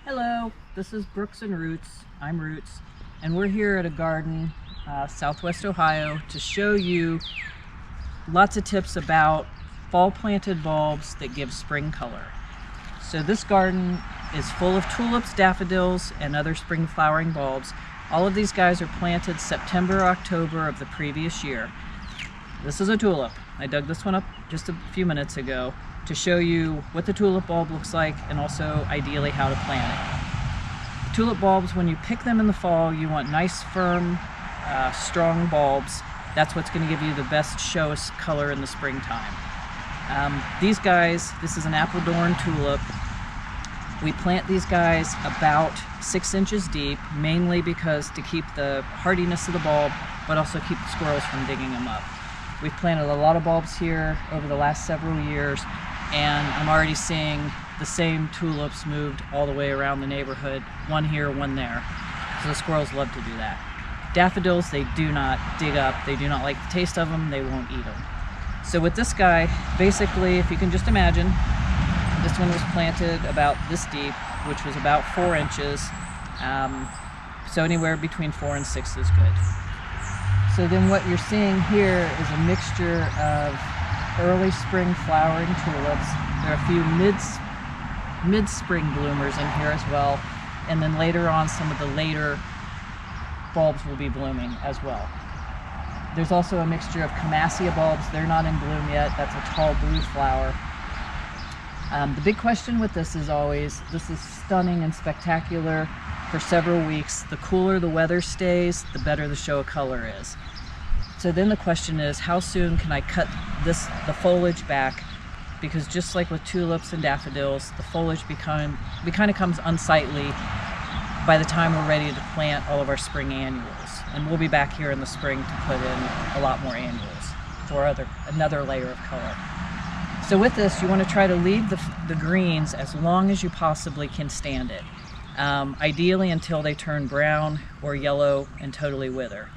Hello, this is Brooks and Roots. I'm Roots, and we're here at a garden, Southwest Ohio, to show you lots of tips about fall planted bulbs that give spring color. So this garden is full of tulips, daffodils, and other spring flowering bulbs. All of these guys are planted September, October of the previous year. This is a tulip. I dug this one up just a few minutes ago to show you what the tulip bulb looks like and also ideally how to plant it. The tulip bulbs, when you pick them in the fall, you want nice, firm, strong bulbs. That's what's going to give you the best show of color in the springtime. These guys, this is an apple dorn tulip. We plant these guys about 6 inches deep, mainly because to keep the hardiness of the bulb, but also keep the squirrels from digging them up. We've planted a lot of bulbs here over the last several years, and I'm already seeing the same tulips moved all the way around the neighborhood, one here, one there. So the squirrels love to do that. Daffodils, they do not dig up, they do not like the taste of them, they won't eat them. So with this guy, basically, if you can just imagine, this one was planted about this deep, which was about 4 inches. So anywhere between 4 and 6 is good. So then what you're seeing here is a mixture of early spring flowering tulips. There are a few mid-spring bloomers in here as well. And then later on, some of the later bulbs will be blooming as well. There's also a mixture of camassia bulbs. They're not in bloom yet. That's a tall blue flower. The big question with this is always, this is stunning and spectacular for several weeks. The cooler the weather stays, the better the show of color is. So then the question is, how soon can I cut the foliage back? Because just like with tulips and daffodils, the foliage kind of comes unsightly by the time we're ready to plant all of our spring annuals. And we'll be back here in the spring to put in a lot more annuals for another layer of color. So with this, you want to try to leave the greens as long as you possibly can stand it. Ideally until they turn brown or yellow and totally wither.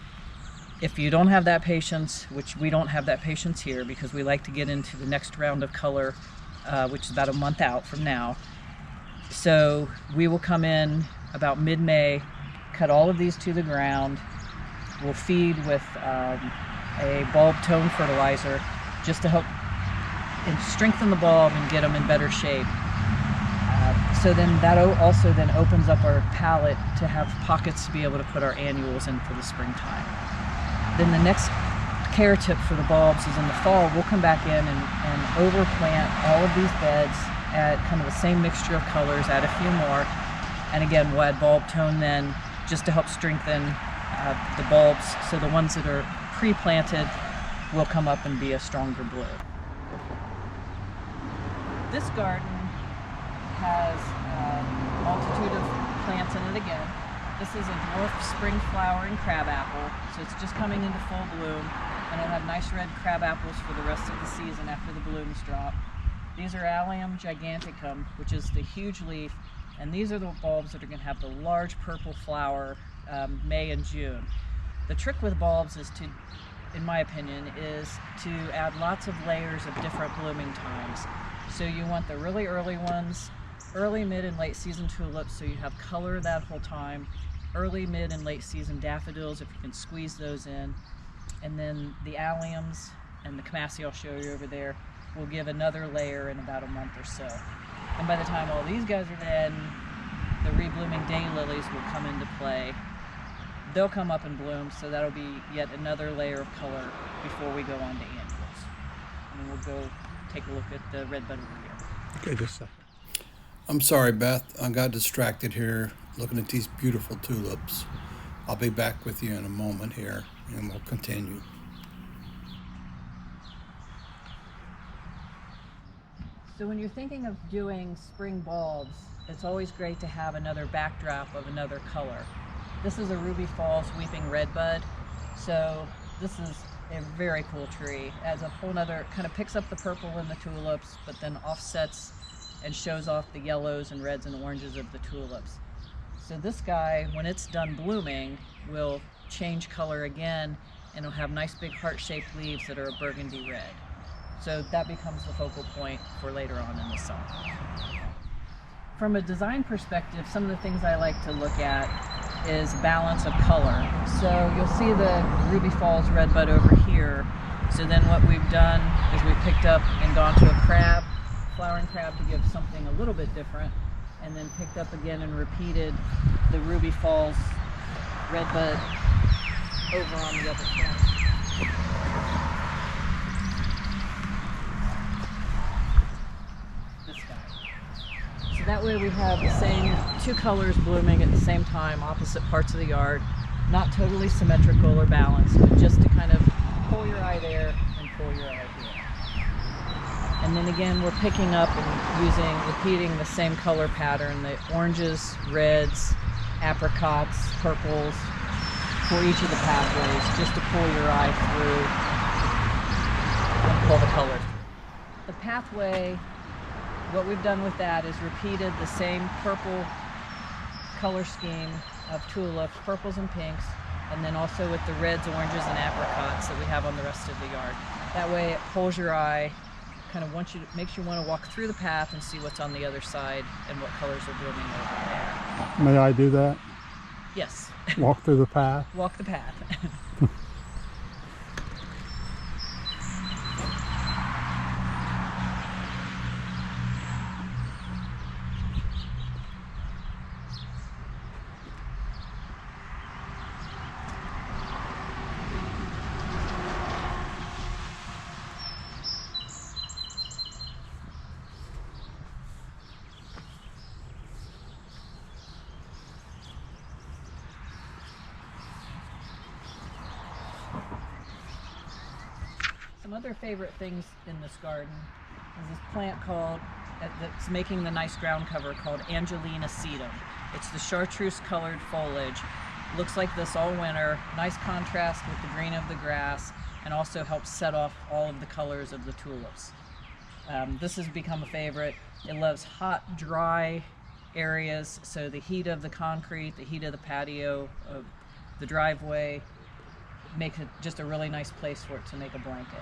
If you don't have that patience, which we don't have that patience here because we like to get into the next round of color, which is about a month out from now. So we will come in about mid-May, cut all of these to the ground. We'll feed with a bulb tone fertilizer just to help and strengthen the bulb and get them in better shape. So then that also then opens up our palette to have pockets to be able to put our annuals in for the springtime. Then the next care tip for the bulbs is in the fall, we'll come back in and overplant all of these beds at kind of the same mixture of colors, add a few more. And again, we'll add bulb tone then just to help strengthen the bulbs. So the ones that are pre-planted will come up and be a stronger blue. This garden has a multitude of plants in it again. This is a dwarf spring flowering crabapple, so it's just coming into full bloom, and it'll have nice red crab apples for the rest of the season after the blooms drop. These are Allium giganticum, which is the huge leaf, and these are the bulbs that are going to have the large purple flower May and June. The trick with bulbs is to, in my opinion, is to add lots of layers of different blooming times. So you want the really early ones, early, mid, and late season tulips, so you have color that whole time. Early, mid, and late season daffodils, if you can squeeze those in. And then the alliums and the camassia I'll show you over there will give another layer in about a month or so. And by the time all these guys are in, the reblooming daylilies will come into play. They'll come up and bloom, so that'll be yet another layer of color before we go on to annuals. And then we'll go take a look at the redbud over here. Okay, just a second. I'm sorry, Beth. I got distracted here looking at these beautiful tulips. I'll be back with you in a moment here, and we'll continue. So when you're thinking of doing spring bulbs, it's always great to have another backdrop of another color. This is a Ruby Falls weeping redbud, so this is a very cool tree. Adds a whole nother, kind of picks up the purple in the tulips, but then offsets and shows off the yellows and reds and oranges of the tulips. So this guy, when it's done blooming, will change color again, and it'll have nice big heart-shaped leaves that are a burgundy red. So that becomes the focal point for later on in the summer. from a design perspective, some of the things I like to look at is balance of color. So you'll see the Ruby Falls redbud over here. So then what we've done is we picked up and gone to a crab, flowering crab, to give something a little bit different, and then picked up again and repeated the Ruby Falls redbud over on the other side. This guy. So that way we have the same two colors blooming at the same time, opposite parts of the yard. Not totally symmetrical or balanced, but just to kind of pull your eye there and pull your eye here. And then again, we're picking up and repeating the same color pattern, the oranges, reds, apricots, purples, for each of the pathways, just to pull your eye through and pull the color. The pathway, what we've done with that is repeated the same purple color scheme of tulips, purples and pinks, and then also with the reds, oranges, and apricots that we have on the rest of the yard. That way it pulls your eye, kind of makes you want to walk through the path and see what's on the other side and what colors are blooming over there. May I do that? Yes. Walk through the path? Walk the path. Some other favorite things in this garden is this plant that's making the nice ground cover called Angelina sedum. It's the chartreuse colored foliage. Looks like this all winter, nice contrast with the green of the grass, and also helps set off all of the colors of the tulips. This has become a favorite. It loves hot, dry areas, so the heat of the concrete, the heat of the patio, of the driveway, makes it just a really nice place for it to make a blanket.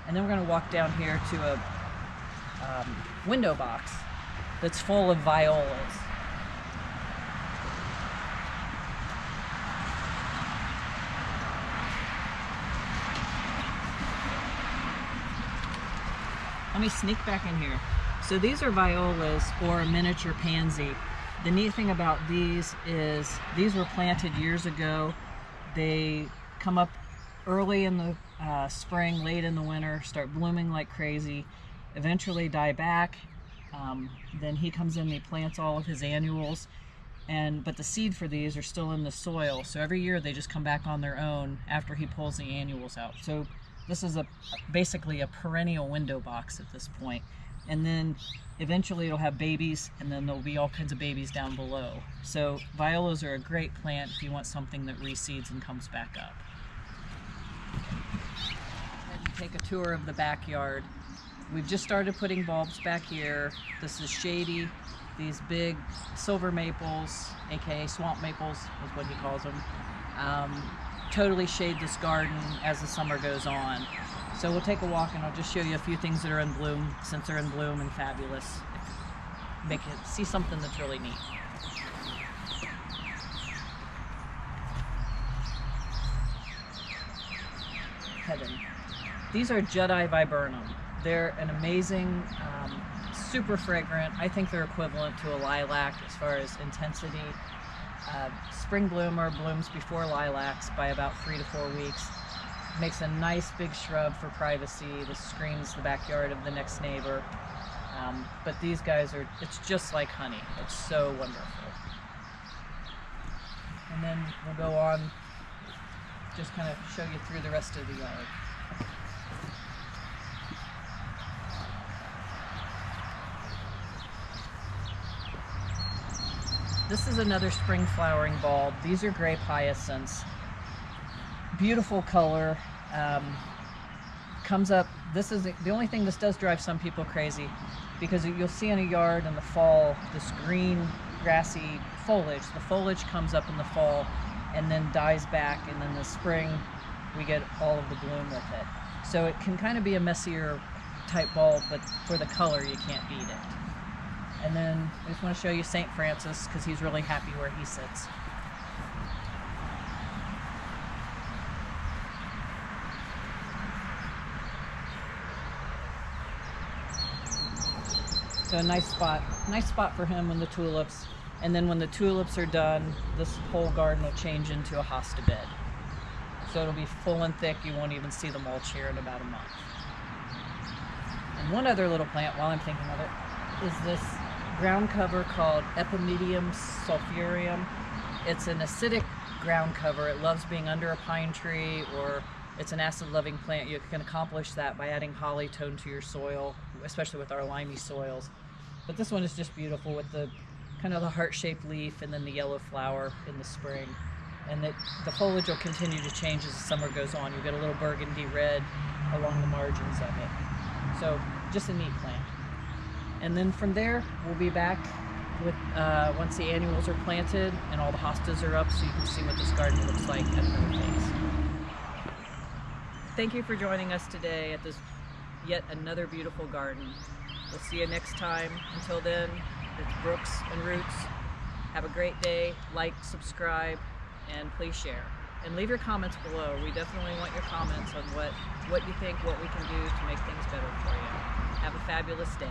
And then we're going to walk down here to a window box that's full of violas. Let me sneak back in here. So these are violas, or a miniature pansy. The neat thing about these is these were planted years ago. They come up early in the spring, late in the winter, start blooming like crazy, eventually die back. Then he comes in and he plants all of his annuals, but the seed for these are still in the soil, so every year they just come back on their own after he pulls the annuals out. So this is basically a perennial window box at this point. And then eventually it'll have babies, and then there'll be all kinds of babies down below. So violas are a great plant if you want something that reseeds and comes back up. And take a tour of the backyard. We've just started putting bulbs back here. This is shady. These big silver maples, aka swamp maples is what he calls them, totally shade this garden as the summer goes on. So we'll take a walk and I'll just show you a few things that are in bloom, since they're in bloom and fabulous. Make it see something that's really neat. Heaven. These are Jedi viburnum. They're an amazing, super fragrant. I think they're equivalent to a lilac as far as intensity. Spring bloomer, blooms before lilacs by about 3 to 4 weeks. Makes a nice big shrub for privacy. This screens the backyard of the next neighbor. But these guys it's just like honey. It's so wonderful. And then we'll go on, just kind of show you through the rest of the yard. This is another spring flowering bulb. These are grape hyacinths. Beautiful color. Comes up, this is the only thing this does drive some people crazy, because you'll see in a yard in the fall this green grassy foliage. The foliage comes up in the fall and then dies back, and then the spring we get all of the bloom with it. So it can kind of be a messier type bulb, but for the color you can't beat it. And then I just want to show you St. Francis because he's really happy where he sits. So a nice spot for him when the tulips, and then when the tulips are done, this whole garden will change into a hosta bed. So it'll be full and thick, you won't even see the mulch here in about a month. And one other little plant, while I'm thinking of it, is this ground cover called Epimedium sulphureum. It's an acidic ground cover. It loves being under a pine tree, or it's an acid-loving plant. You can accomplish that by adding holly tone to your soil, especially with our limey soils. But this one is just beautiful with the kind of the heart-shaped leaf and then the yellow flower in the spring. And the foliage will continue to change as the summer goes on. You'll get a little burgundy red along the margins of it. So just a neat plant. And then from there, we'll be back with once the annuals are planted and all the hostas are up, so you can see what this garden looks like at another phase. Thank you for joining us today at this yet another beautiful garden. We'll see you next time. Until then, it's Brooks and Roots. Have a great day. Like, subscribe, and please share. And leave your comments below. We definitely want your comments on what you think, what we can do to make things better for you. Have a fabulous day.